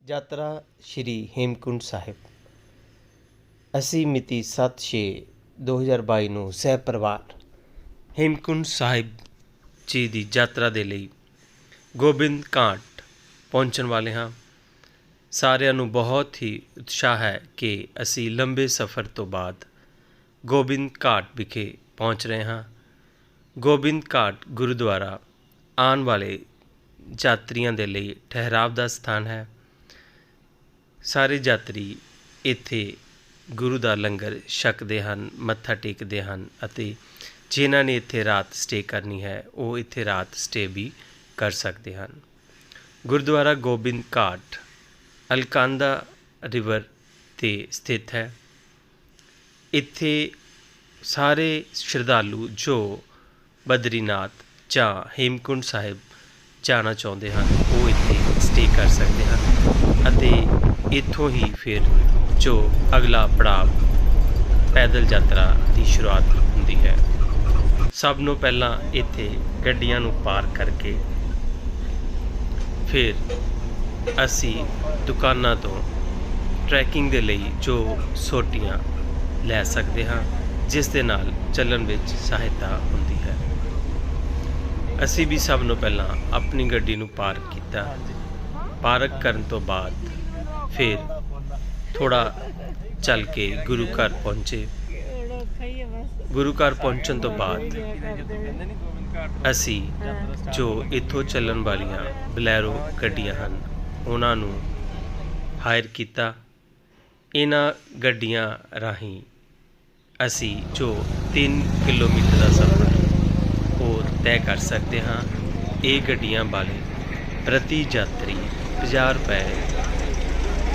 ਯਾਤਰਾ ਸ਼੍ਰੀ ਹੇਮਕੁੰਟ ਸਾਹਿਬ। ਅਸੀਂ ਮਿਤੀ 7/6/2022 ਨੂੰ ਸਹਿ ਪਰਿਵਾਰ ਹੇਮਕੁੰਟ ਸਾਹਿਬ ਜੀ ਦੀ ਯਾਤਰਾ ਦੇ ਲਈ ਗੋਬਿੰਦ ਘਾਟ ਪਹੁੰਚਣ ਵਾਲੇ ਹਾਂ। ਸਾਰਿਆਂ ਨੂੰ ਬਹੁਤ ਹੀ ਉਤਸ਼ਾਹ ਹੈ ਕਿ ਅਸੀਂ ਲੰਬੇ ਸਫ਼ਰ ਤੋਂ ਬਾਅਦ ਗੋਬਿੰਦ ਘਾਟ ਵਿਖੇ ਪਹੁੰਚ ਰਹੇ ਹਾਂ। ਗੋਬਿੰਦ ਘਾਟ ਗੁਰਦੁਆਰਾ ਆਉਣ ਵਾਲੇ ਯਾਤਰੀਆਂ ਦੇ ਲਈ ਠਹਿਰਾਵ ਦਾ ਸਥਾਨ ਹੈ। ਸਾਰੇ ਯਾਤਰੀ ਇੱਥੇ ਗੁਰੂ ਦਾ ਲੰਗਰ ਛਕਦੇ ਹਨ, ਮੱਥਾ ਟੇਕਦੇ ਹਨ ਅਤੇ ਜਿਨ੍ਹਾਂ ਨੇ ਇੱਥੇ ਰਾਤ ਸਟੇ ਕਰਨੀ ਹੈ ਉਹ ਇੱਥੇ ਰਾਤ ਸਟੇ ਵੀ ਕਰ ਸਕਦੇ ਹਨ। ਗੁਰਦੁਆਰਾ ਗੋਬਿੰਦ ਘਾਟ ਅਲਕਨੰਦਾ ਰਿਵਰ 'ਤੇ ਸਥਿਤ ਹੈ। ਇੱਥੇ ਸਾਰੇ ਸ਼ਰਧਾਲੂ ਜੋ ਬਦਰੀਨਾਥ ਜਾਂ ਹੇਮਕੁੰਟ ਸਾਹਿਬ ਜਾਣਾ ਚਾਹੁੰਦੇ ਹਨ ਉਹ ਇੱਥੇ ਸਟੇ ਕਰ ਸਕਦੇ ਹਨ ਅਤੇ ਇੱਥੋਂ ਹੀ ਫਿਰ ਜੋ ਅਗਲਾ ਪੜਾਅ ਪੈਦਲ ਯਾਤਰਾ ਦੀ ਸ਼ੁਰੂਆਤ ਹੁੰਦੀ ਹੈ। ਸਭ ਨੂੰ ਪਹਿਲਾਂ ਇੱਥੇ ਗੱਡੀਆਂ ਨੂੰ ਪਾਰਕ ਕਰਕੇ ਫਿਰ ਅਸੀਂ ਦੁਕਾਨਾਂ ਤੋਂ ਟਰੈਕਿੰਗ ਦੇ ਲਈ ਜੋ ਸੋਟੀਆਂ ਲੈ ਸਕਦੇ ਹਾਂ ਜਿਸ ਦੇ ਨਾਲ ਚੱਲਣ ਵਿੱਚ ਸਹਾਇਤਾ ਹੁੰਦੀ ਹੈ। ਅਸੀਂ ਵੀ ਸਭ ਨੂੰ ਪਹਿਲਾਂ ਆਪਣੀ ਗੱਡੀ ਨੂੰ ਪਾਰਕ ਕੀਤਾ। ਪਾਰਕ ਕਰਨ ਤੋਂ ਬਾਅਦ ਫਿਰ ਥੋੜ੍ਹਾ ਚੱਲ ਕੇ ਗੁਰੂ ਘਰ ਪਹੁੰਚੇ। ਗੁਰੂ ਘਰ ਪਹੁੰਚਣ ਤੋਂ ਬਾਅਦ ਅਸੀਂ ਜੋ ਇੱਥੋਂ ਚੱਲਣ ਵਾਲੀਆਂ ਬਲੈਰੋ ਗੱਡੀਆਂ ਹਨ ਉਹਨਾਂ ਨੂੰ ਹਾਇਰ ਕੀਤਾ। ਇਹਨਾਂ ਗੱਡੀਆਂ ਰਾਹੀਂ ਅਸੀਂ ਜੋ 3 ਕਿਲੋਮੀਟਰ ਦਾ ਸਫ਼ਰ ਉਹ ਤੈਅ ਕਰ ਸਕਦੇ ਹਾਂ। ਇਹ ਗੱਡੀਆਂ ਵਾਲੇ ਪ੍ਰਤੀ ਯਾਤਰੀ 50 ਰੁਪਏ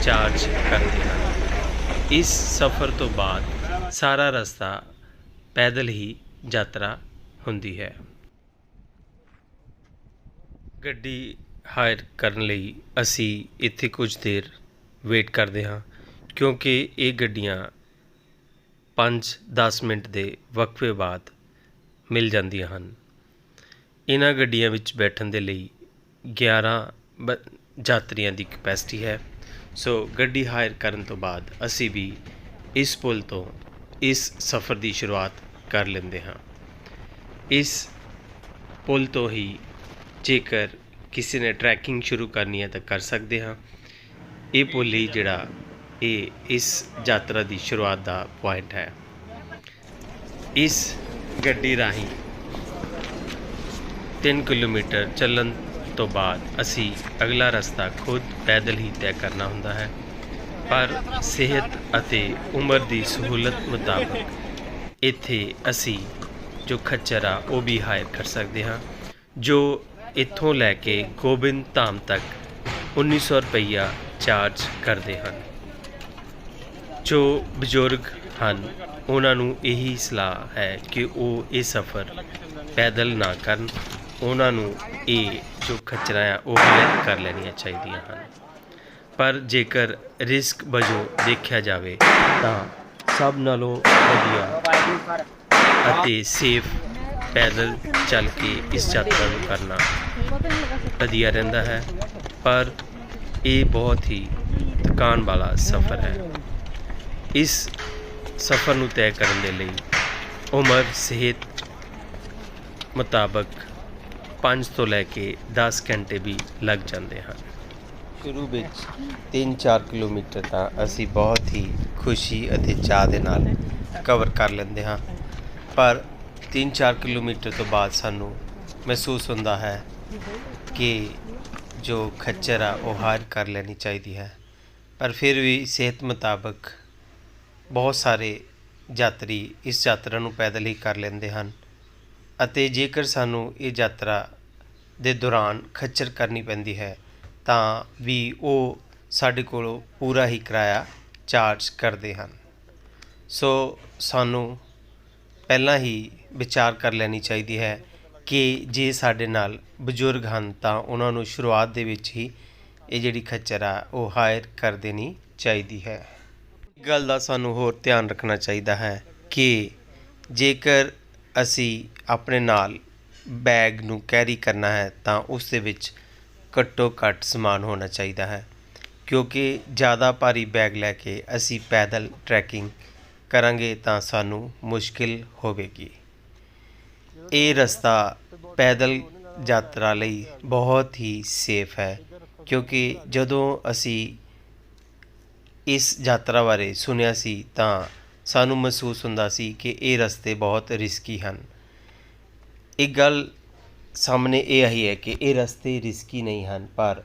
ਚਾਰਜ ਕਰਦੇ ਹਨ। ਇਸ ਸਫ਼ਰ ਤੋਂ ਬਾਅਦ ਸਾਰਾ ਰਸਤਾ ਪੈਦਲ ਹੀ ਯਾਤਰਾ ਹੁੰਦੀ ਹੈ। ਗੱਡੀ ਹਾਇਰ ਕਰਨ ਲਈ ਅਸੀਂ ਇੱਥੇ ਕੁਝ ਦੇਰ ਵੇਟ ਕਰਦੇ ਹਾਂ ਕਿਉਂਕਿ ਇਹ ਗੱਡੀਆਂ 5-10 ਮਿੰਟ ਦੇ ਵਕਫੇ ਬਾਅਦ ਮਿਲ ਜਾਂਦੀਆਂ ਹਨ। ਇਹਨਾਂ ਗੱਡੀਆਂ ਵਿੱਚ ਬੈਠਣ ਦੇ ਲਈ 11 ਯਾਤਰੀਆਂ ਦੀ ਕਪੈਸਿਟੀ ਹੈ। ਸੋ ਗੱਡੀ ਹਾਇਰ ਕਰਨ ਤੋਂ ਬਾਅਦ ਅਸੀਂ ਵੀ ਇਸ ਪੁਲ ਤੋਂ ਇਸ ਸਫ਼ਰ ਦੀ ਸ਼ੁਰੂਆਤ ਕਰ ਲੈਂਦੇ ਹਾਂ। ਇਸ ਪੁਲ ਤੋਂ ਹੀ ਜੇਕਰ ਕਿਸੇ ਨੇ ਟਰੈਕਿੰਗ ਸ਼ੁਰੂ ਕਰਨੀ ਹੈ ਤਾਂ ਕਰ ਸਕਦੇ ਹਾਂ। ਇਹ ਪੁਲ ਹੀ ਜਿਹੜਾ ਇਹ ਇਸ ਯਾਤਰਾ ਦੀ ਸ਼ੁਰੂਆਤ ਦਾ ਪੁਆਇੰਟ ਹੈ। ਇਸ ਗੱਡੀ ਰਾਹੀਂ 3 ਕਿਲੋਮੀਟਰ ਚੱਲਣ ਤੋਂ ਬਾਅਦ ਅਸੀਂ ਅਗਲਾ ਰਸਤਾ ਖੁਦ ਪੈਦਲ ਹੀ ਤੈਅ ਕਰਨਾ ਹੁੰਦਾ ਹੈ। ਪਰ ਸਿਹਤ ਅਤੇ ਉਮਰ ਦੀ ਸਹੂਲਤ ਮੁਤਾਬਕ ਇੱਥੇ ਅਸੀਂ ਜੋ ਖੱਚਰ ਆ ਉਹ ਵੀ ਹਾਇਰ ਕਰ ਸਕਦੇ ਹਾਂ ਜੋ ਇੱਥੋਂ ਲੈ ਕੇ ਗੋਬਿੰਦ ਧਾਮ ਤੱਕ 1900 ਰੁਪਈਆ ਚਾਰਜ ਕਰਦੇ ਹਨ। ਜੋ ਬਜ਼ੁਰਗ ਹਨ ਉਹਨਾਂ ਨੂੰ ਇਹੀ ਸਲਾਹ ਹੈ ਕਿ ਉਹ ਇਹ ਸਫ਼ਰ ਪੈਦਲ ਨਾ ਕਰਨ। ਉਹਨਾਂ ਨੂੰ ਇਹ ਜੋ ਖੱਚਰਾਂ ਆ ਉਹ ਹਾਇਰ ਕਰ ਲੈਣੀਆਂ ਚਾਹੀਦੀਆਂ ਹਨ। ਪਰ ਜੇਕਰ ਰਿਸਕ ਵਜੋਂ ਦੇਖਿਆ ਜਾਵੇ ਤਾਂ ਸਭ ਨਾਲੋਂ ਵਧੀਆ ਅਤੇ ਸੇਫ ਪੈਦਲ ਚੱਲ ਕੇ ਇਸ ਯਾਤਰਾ ਨੂੰ ਕਰਨਾ ਵਧੀਆ ਰਹਿੰਦਾ ਹੈ। ਪਰ ਇਹ ਬਹੁਤ ਹੀ ਥਕਾਨ ਵਾਲਾ ਸਫ਼ਰ ਹੈ। ਇਸ ਸਫ਼ਰ ਨੂੰ ਤੈਅ ਕਰਨ ਦੇ ਲਈ ਉਮਰ ਸਿਹਤ ਮੁਤਾਬਕ 5 ਤੋਂ ਲੈ ਕੇ 10 ਘੰਟੇ ਵੀ ਲੱਗ ਜਾਂਦੇ ਹਨ। ਸ਼ੁਰੂ ਵਿੱਚ 3-4 ਕਿਲੋਮੀਟਰ ਤਾਂ ਅਸੀਂ ਬਹੁਤ ਹੀ ਖੁਸ਼ੀ ਅਤੇ ਚਾਅ ਦੇ ਨਾਲ ਕਵਰ ਕਰ ਲੈਂਦੇ ਹਾਂ। ਪਰ 3-4 ਕਿਲੋਮੀਟਰ ਤੋਂ ਬਾਅਦ ਸਾਨੂੰ ਮਹਿਸੂਸ ਹੁੰਦਾ ਹੈ ਕਿ ਜੋ ਖੱਚਰ ਆ ਉਹ ਹਾਇਰ ਕਰ ਲੈਣੀ ਚਾਹੀਦੀ ਹੈ। ਪਰ ਫਿਰ ਵੀ ਸਿਹਤ ਮੁਤਾਬਕ ਬਹੁਤ ਸਾਰੇ ਯਾਤਰੀ ਇਸ ਯਾਤਰਾ ਨੂੰ ਪੈਦਲ ਹੀ ਕਰ ਲੈਂਦੇ ਹਨ ਅਤੇ ਜੇਕਰ ਸਾਨੂੰ ਇਹ ਯਾਤਰਾ ਦੇ ਦੌਰਾਨ ਖੱਚਰ ਕਰਨੀ ਪੈਂਦੀ ਹੈ ਤਾਂ ਵੀ ਉਹ ਸਾਡੇ ਕੋਲੋਂ ਪੂਰਾ ਹੀ ਕਿਰਾਇਆ ਚਾਰਜ ਕਰਦੇ ਹਨ। ਸੋ ਸਾਨੂੰ ਪਹਿਲਾਂ ਹੀ ਵਿਚਾਰ ਕਰ ਲੈਣੀ ਚਾਹੀਦੀ ਹੈ ਕਿ ਜੇ ਸਾਡੇ ਨਾਲ ਬਜ਼ੁਰਗ ਹਨ ਤਾਂ ਉਹਨਾਂ ਨੂੰ ਸ਼ੁਰੂਆਤ ਦੇ ਵਿੱਚ ਹੀ ਇਹ ਜਿਹੜੀ ਖੱਚਰ ਆ ਉਹ ਹਾਇਰ ਕਰ ਦੇਣੀ ਚਾਹੀਦੀ ਹੈ। ਇੱਕ ਗੱਲ ਦਾ ਸਾਨੂੰ ਹੋਰ ਧਿਆਨ ਰੱਖਣਾ ਚਾਹੀਦਾ ਹੈ ਕਿ ਜੇਕਰ ਅਸੀਂ ਆਪਣੇ ਨਾਲ ਬੈਗ ਨੂੰ ਕੈਰੀ ਕਰਨਾ ਹੈ ਤਾਂ ਉਸ ਦੇ ਵਿੱਚ ਘੱਟੋ ਘੱਟ ਸਮਾਨ ਹੋਣਾ ਚਾਹੀਦਾ ਹੈ। क्योंकि ज़्यादा भारी बैग लैके असी पैदल ट्रैकिंग करांगे तां सानू मुश्किल होवेगी। ये रस्ता पैदल यात्रा लई बहुत ही सेफ है, क्योंकि जदों असी इस यात्रा बारे सुनिया सी तां सानू महसूस हुंदा सी कि ये रस्ते बहुत रिस्की हैं। एक गल सामने ये आई है कि ये रस्ते रिस्की नहीं हैं, पर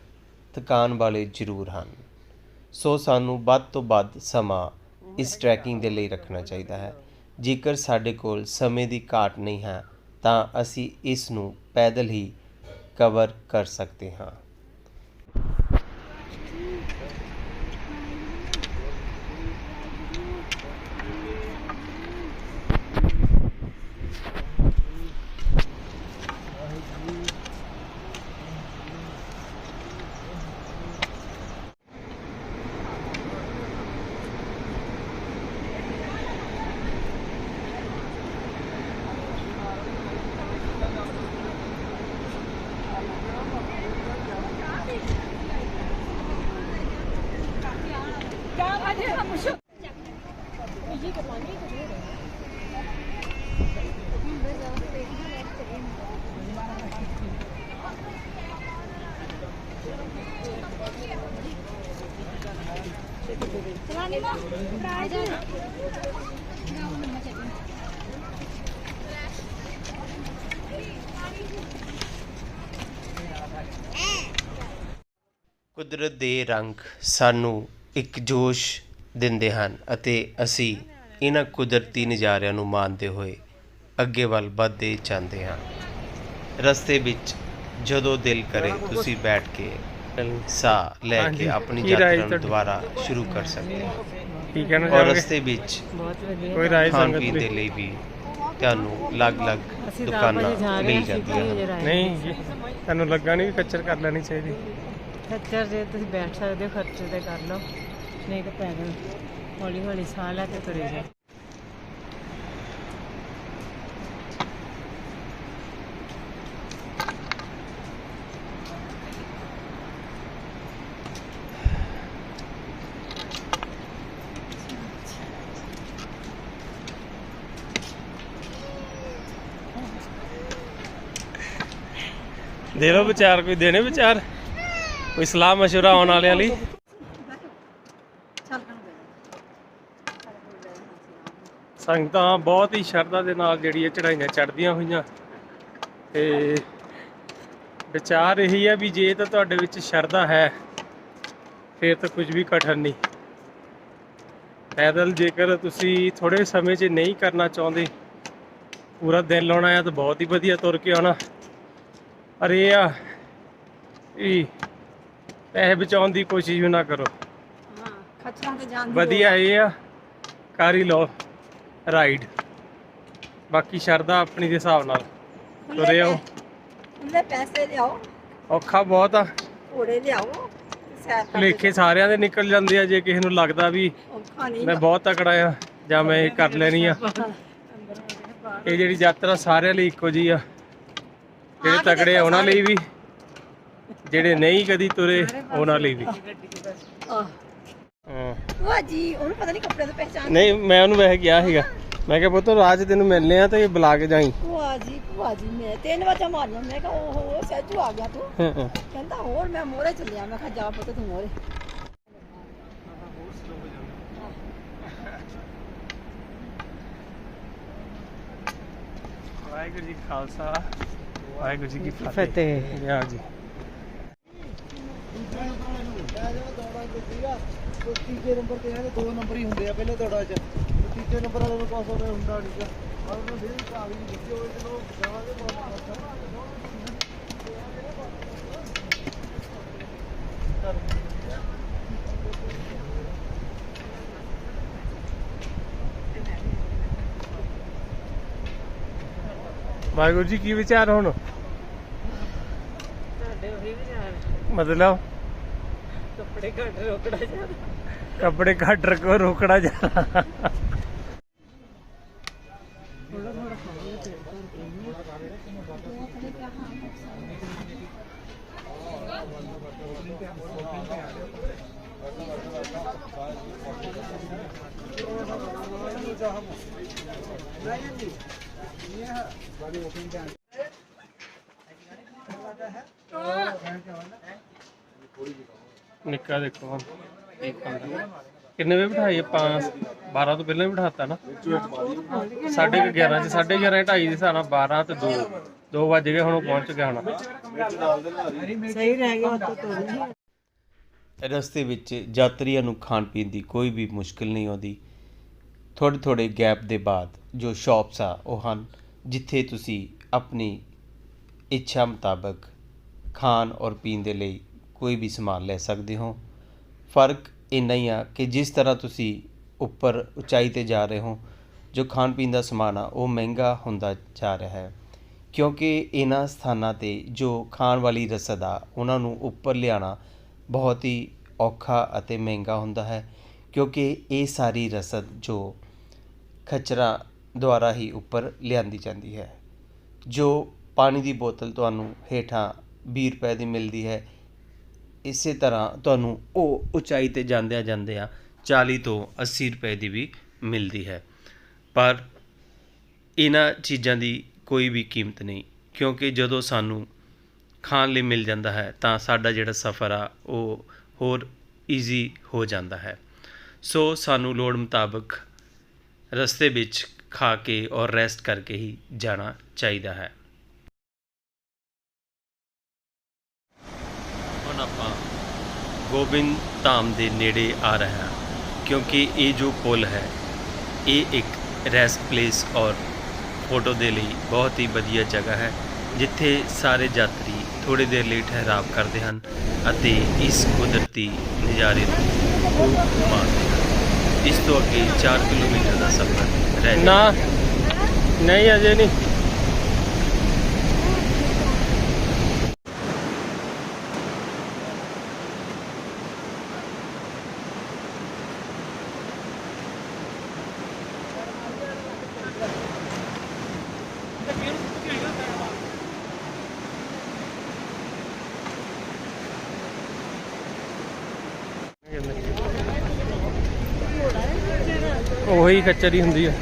थकान वाले जरूर हैं। सो सानू ਵੱਧ ਤੋਂ ਵੱਧ ਸਮਾਂ इस ट्रैकिंग ਦੇ ਲਈ ਰੱਖਣਾ ਚਾਹੀਦਾ ਹੈ। ਜੇਕਰ ਸਾਡੇ ਕੋਲ ਸਮੇਂ ਦੀ ਘਾਟ ਨਹੀਂ ਹੈ ਤਾਂ ਅਸੀਂ ਇਸ ਨੂੰ ਪੈਦਲ ਹੀ ਕਵਰ ਕਰ ਸਕਦੇ ਹਾਂ। ਕੁਦਰਤ ਦੇ ਰੰਗ ਸਾਨੂੰ ਇੱਕ ਜੋਸ਼ ਦਿੰਦੇ ਹਨ ਅਤੇ ਅਸੀਂ ਇਹਨਾਂ ਕੁਦਰਤੀ ਨਜ਼ਾਰਿਆਂ ਨੂੰ ਮਾਣਦੇ ਹੋਏ ਅੱਗੇ ਵੱਲ ਵੱਧਦੇ ਜਾਂਦੇ ਹਾਂ। ਰਸਤੇ ਵਿੱਚ ਜਦੋਂ ਦਿਲ ਕਰੇ ਤੁਸੀਂ ਬੈਠ ਕੇ ਸਾਹ ਲੈ ਕੇ ਆਪਣੀ ਯਾਤਰਾ ਨੂੰ ਦੁਬਾਰਾ ਸ਼ੁਰੂ ਕਰ ਸਕਦੇ ਹੋ। ਠੀਕ ਹੈ ਨਾ। ਔਰ ਰਸਤੇ ਵਿੱਚ ਕੋਈ ਖਾਣ ਪੀਣ ਦੇ ਲਈ ਵੀ ਤੁਹਾਨੂੰ ਅਲੱਗ-ਅਲੱਗ ਦੁਕਾਨਾਂ ਮਿਲ ਜਾਂਦੀਆਂ ਹਨ। ਨਹੀਂ ਜੀ, ਤੁਹਾਨੂੰ ਲੱਗਾ ਨਹੀਂ ਵੀ ਖੱਚਰ ਕਰ ਲੈਣੀ ਚਾਹੀਦੀ। खच्चर जे तुम बैठ सकते हो खच्चर से कर लो, नहीं तो पैदल हौली हौली साह लैके तुरे जाओ। दे लो विचार, कोई देने विचार, कोई सलाह मशवरा आने वाले ਲਈ। ਸੰਗਤਾਂ ਬਹੁਤ ਹੀ ਸ਼ਰਧਾ ਦੇ ਨਾਲ ਜਿਹੜੀਆਂ ਚੜਾਈਆਂ ਚੜ੍ਹਦੀਆਂ ਹੋਈਆਂ ਤੇ ਵਿਚਾਰ ਇਹੀ ਹੈ ਵੀ ਜੇ ਤਾਂ ਤੁਹਾਡੇ ਵਿੱਚ ਸ਼ਰਧਾ ਹੈ ਫਿਰ ਤਾਂ ਕੁਝ ਵੀ ਕਠਿਨ ਨਹੀਂ। ਪੈਦਲ ਜੇਕਰ ਤੁਸੀਂ ਥੋੜੇ ਸਮੇਂ 'ਚ ਨਹੀਂ ਕਰਨਾ ਚਾਹੁੰਦੇ, ਪੂਰਾ ਦਿਨ ਲਾਉਣਾ ਹੈ ਤਾਂ ਬਹੁਤ ਹੀ ਵਧੀਆ ਤੁਰ ਕੇ ਆਉਣਾ। ਪਰ ਇਹ ਆ ਵੀ ਪੈਸੇ ਬਚਾਉਣ ਦੀ ਕੋਸ਼ਿਸ਼ ਵੀ ਨਾ ਕਰੋ। ਵਧੀਆ ਇਹ ਆ ਕਰ ਹੀ ਲਓ ਰਾਈਡ, ਬਾਕੀ ਸ਼ਰਧਾ ਆਪਣੀ ਦੇ ਹਿਸਾਬ ਨਾਲ ਤੁਰੇ ਆਓ। ਪੈਸੇ ਲਿਆਓ, ਔਖਾ ਬਹੁਤ ਆ, ਘੋੜੇ ਲਿਆਓ। ਭੁਲੇਖੇ ਸਾਰਿਆਂ ਦੇ ਨਿਕਲ ਜਾਂਦੇ ਆ। ਜੇ ਕਿਸੇ ਨੂੰ ਲੱਗਦਾ ਵੀ ਮੈਂ ਬਹੁਤ ਤਕੜਾ ਆ ਜਾਂ ਮੈਂ ਇਹ ਕਰ ਲੈਣੀ ਆ, ਇਹ ਜਿਹੜੀ ਯਾਤਰਾ ਸਾਰਿਆਂ ਲਈ ਇੱਕੋ ਜਿਹੀ ਆ। ਜਿਹੜੇ ਤਕੜੇ ਆ ਉਹਨਾਂ ਲਈ ਵੀ, ਜਿਹੜੇ ਨਹੀਂ ਕਦੀ ਤੁਰੇ ਉਹਨਾਂ ਲਈ ਵੀ। ਭੂਆ ਜੀ ਉਹਨੂੰ ਪਤਾ ਨਹੀਂ ਕੱਪੜੇ ਤੋਂ ਪਹਿਚਾਨ ਨਹੀਂ, ਮੈਂ ਉਹਨੂੰ ਵੈਸੇ ਕਿਹਾ ਸੀਗਾ, ਮੈਂ ਕਿਹਾ ਪੁੱਤ ਰਾਜ ਤੈਨੂੰ ਮਿਲਨੇ ਆ ਤੇ ਬੁਲਾ ਕੇ ਜਾਈ। ਭੂਆ ਜੀ ਮੈਂ 3 ਵਜੇ ਮਾਰਨਾ। ਮੈਂ ਕਿਹਾ ਓਹੋ ਸੱਚੂ ਆ ਗਿਆ ਤੂੰ। ਕਹਿੰਦਾ ਹੋਰ ਮੈਂ ਮੋਰੇ ਚੱਲਿਆ। ਮੈਂ ਕਿਹਾ ਜਾ ਪੁੱਤ ਤੂੰ ਮੋਰੇ। ਵਾਹਿਗੁਰੂ ਜੀ ਖਾਲਸਾ, ਵਾਹਿਗੁਰੂ ਜੀ ਕੀ फतेह। ਹਾਂ ਜੀ। ਤੀਜੇ ਨੰਬਰ ਤੇ ਹੈ, 2 ਨੰਬਰ ਹੀ ਹੁੰਦੇ ਆ ਪਹਿਲੇ ਦੌੜਾ 'ਚ। ਤੀਜੇ ਨੰਬਰ ਵਾਲੇ ਨੂੰ ਪਾਸੋਂ ਹੁੰਦਾ ਨਹੀਂ ਆ। ਉਹਨੂੰ ਫਿਰ ਕਾਗਜ਼ ਦਿੱਤੇ ਹੋਏ ਚਲੋ ਜਾਵਾਂਗੇ ਵਾਹਿਗੁਰੂ ਜੀ ਕੀ ਵਿਚਾਰ ਹੁਣ? मतलब कपड़े घट रोकड़ा जा, कपड़े घट रखो रोकड़ा जा। निक्का देखो किन्ने बजे बिठाई ਆਪਾਂ 12 ਤੋਂ ਪਹਿਲਾਂ ਹੀ ਬਿਠਾਤਾ ਨਾ 11:30 ਚ 11:30 2:30 ਦੇ ਹਿਸਾਬ ਨਾਲ 12 ਤੇ 2 ਵੱਜ ਗਏ ਹੁਣ ਉਹ ਪਹੁੰਚ ਗਿਆ ਹੋਣਾ। ਸਹੀ ਰਹਿ ਗਿਆ ਉੱਤੋਂ ਤੋੜੀ ਰਸਤੇ ਵਿੱਚ ਯਾਤਰੀਆਂ ਨੂੰ ਖਾਣ ਪੀਣ ਦੀ ਕੋਈ ਵੀ ਮੁਸ਼ਕਿਲ ਨਹੀਂ ਆਉਂਦੀ। ਥੋੜ੍ਹੇ ਗੈਪ ਦੇ ਬਾਅਦ ਜੋ ਸ਼ਾਪਸ ਆ ਉਹ ਹਨ ਜਿੱਥੇ ਤੁਸੀਂ ਆਪਣੀ ਇੱਛਾ ਮੁਤਾਬਕ ਖਾਣ ਔਰ ਪੀਣ ਦੇ ਲਈ ਕੋਈ ਵੀ ਸਮਾਨ ਲੈ ਸਕਦੇ ਹੋ। ਫ਼ਰਕ ਇੰਨਾ ਹੀ ਆ ਕਿ ਜਿਸ ਤਰ੍ਹਾਂ ਤੁਸੀਂ ਉੱਪਰ ਉਚਾਈ 'ਤੇ ਜਾ ਰਹੇ ਹੋ ਜੋ ਖਾਣ ਪੀਣ ਦਾ ਸਮਾਨ ਆ ਉਹ ਮਹਿੰਗਾ ਹੁੰਦਾ ਜਾ ਰਿਹਾ ਹੈ ਕਿਉਂਕਿ ਇਹਨਾਂ ਸਥਾਨਾਂ 'ਤੇ ਜੋ ਖਾਣ ਵਾਲੀ ਰਸਦ ਆ ਉਹਨਾਂ ਨੂੰ ਉੱਪਰ ਲਿਆਉਣਾ ਬਹੁਤ ਹੀ ਔਖਾ ਅਤੇ ਮਹਿੰਗਾ ਹੁੰਦਾ ਹੈ ਕਿਉਂਕਿ ਇਹ ਸਾਰੀ ਰਸਦ ਜੋ ਖੱਚਰਾਂ ਦੁਆਰਾ ਹੀ ਉੱਪਰ ਲਿਆਂਦੀ ਜਾਂਦੀ ਹੈ। ਜੋ ਪਾਣੀ ਦੀ ਬੋਤਲ ਤੁਹਾਨੂੰ ਹੇਠਾਂ 20 ਰੁਪਏ ਦੀ ਮਿਲਦੀ ਹੈ ਇਸੇ ਤਰ੍ਹਾਂ ਤੁਹਾਨੂੰ ਉਹ ਉਚਾਈ 'ਤੇ ਜਾਂਦਿਆਂ 40 ਤੋਂ 80 ਰੁਪਏ ਦੀ ਵੀ ਮਿਲਦੀ ਹੈ। ਪਰ ਇਹਨਾਂ ਚੀਜ਼ਾਂ ਦੀ ਕੋਈ ਵੀ ਕੀਮਤ ਨਹੀਂ ਕਿਉਂਕਿ ਜਦੋਂ ਸਾਨੂੰ ਖਾਣ ਲਈ ਮਿਲ ਜਾਂਦਾ ਹੈ ਤਾਂ ਸਾਡਾ ਜਿਹੜਾ ਸਫ਼ਰ ਆ ਉਹ ਹੋਰ ਈਜ਼ੀ ਹੋ ਜਾਂਦਾ ਹੈ। ਸੋ ਸਾਨੂੰ ਲੋੜ ਮੁਤਾਬਕ ਰਸਤੇ ਵਿੱਚ ਖਾ ਕੇ ਔਰ ਰੈਸਟ ਕਰਕੇ ਹੀ ਜਾਣਾ ਚਾਹੀਦਾ ਹੈ। ਹੁਣ ਆਪਾਂ ਗੋਬਿੰਦ ਧਾਮ ਦੇ ਨੇੜੇ ਆ ਰਹੇ ਹਾਂ ਕਿਉਂਕਿ ਇਹ ਜੋ ਪੁਲ ਹੈ ਇਹ ਇੱਕ ਰੈਸਟ ਪਲੇਸ ਔਰ ਫੋਟੋ ਦੇ ਲਈ ਬਹੁਤ ਹੀ ਵਧੀਆ ਜਗ੍ਹਾ ਹੈ ਜਿੱਥੇ ਸਾਰੇ ਯਾਤਰੀ ਥੋੜ੍ਹੀ ਦੇਰ ਲਈ ਠਹਿਰਾਵ ਕਰਦੇ ਹਨ ਅਤੇ ਇਸ ਕੁਦਰਤੀ ਨਜ਼ਾਰੇ ਨੂੰ ਖੂਬ ਮਾਣਦੇ ਹਨ। ਇਸ ਤੋਂ ਅੱਗੇ 4 ਕਿਲੋਮੀਟਰ ਦਾ ਸਫ਼ਰ ਰਹਿ ਜਾਂਦਾ ਨਹੀਂ ਅਜੇ ਨਹੀਂ। ਉਹੀ ਖੱਚਰ ਹੀ ਹੁੰਦੀ ਹੈ।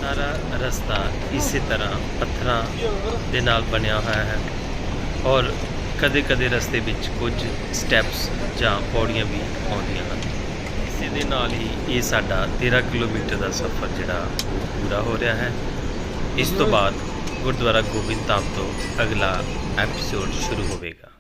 ਸਾਰਾ ਰਸਤਾ ਇਸੇ ਤਰ੍ਹਾਂ ਪੱਥਰਾਂ ਦੇ ਨਾਲ ਬਣਿਆ ਹੋਇਆ ਹੈ ਔਰ ਕਦੇ ਰਸਤੇ ਵਿੱਚ ਕੁਝ ਸਟੈਪਸ ਜਾਂ ਪੌੜੀਆਂ ਵੀ ਆਉਂਦੀਆਂ ਹਨ। ਇਸੇ ਦੇ ਨਾਲ ਹੀ ਇਹ ਸਾਡਾ 13 ਕਿਲੋਮੀਟਰ ਦਾ ਸਫ਼ਰ ਜਿਹੜਾ ਪੂਰਾ ਹੋ ਰਿਹਾ ਹੈ। ਇਸ ਤੋਂ ਬਾਅਦ ਗੁਰਦੁਆਰਾ ਗੋਬਿੰਦ ਧਾਮ ਤੋਂ ਅਗਲਾ ਐਪੀਸੋਡ ਸ਼ੁਰੂ ਹੋਵੇਗਾ।